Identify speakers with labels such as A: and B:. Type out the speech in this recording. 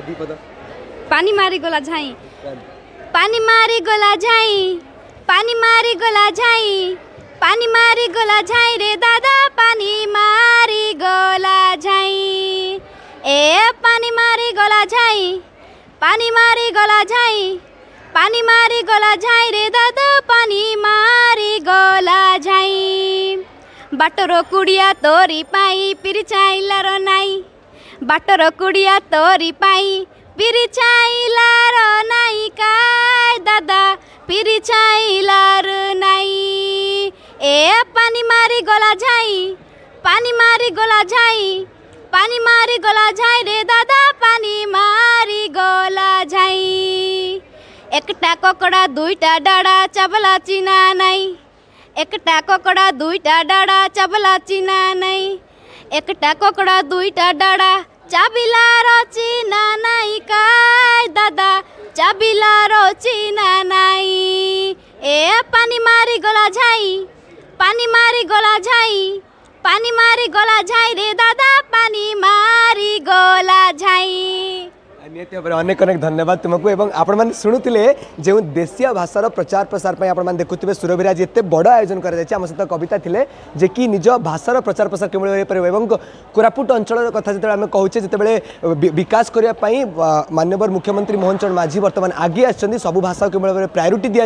A: दीपद
B: पानी मारी गला झाई पानी मारी गला झाई पानी मारी गला झाई पानी मारी गला झाई रे दादा पानी मारी गला झाई ए पानी मारी गला झाई पानी मारी गला झाई पानी मारी गला झाई रे दादा पानी मारी गला झाई बाटर कुड़िया तोरी पाई पिरी चाइलार नाई बाटर कुड़िया तोरी पाई पिरी चाइलार नाई काय दादा पिरी चाइलार नाई ए पानी मारी गला झाई पानी मारी गला झाई पानी मारी गला झाई रे दादा पानी मारी गला झाई एकटा ककड़ा दुईटा डाड़ा चावला चिना नाई एकटा ककड़ा दुईटा डाड़ा चावला चिना नाई एकटा ककड़ा दुईटा डाड़ा चाबिलार चिना नाई काय दादा चाबिलार चिना नाई ए पानी मारी गला झाई पानी मारी गला झाई पानी मारी गला झाई रे दादा पानी मारी गला झाई
A: निहत भाव अनेक अनेक धन्यवाद तुमको एवं आपण मैंने शुणुले जो देशीय भाषार प्रचार प्रसार पर आपण देखुवे सुरभिर आज एत बड़ आयोजन कर सहित कविता थे जे कि निज भाषार प्रचार प्रसार केवल कोरापुट अंचल कथा जो आम कहूचे जिते विकास करने माननीय मुख्यमंत्री मोहन चरण माझी बर्तमान आगे आसुँच सबू भाषा केवल प्रायोरिटी दिया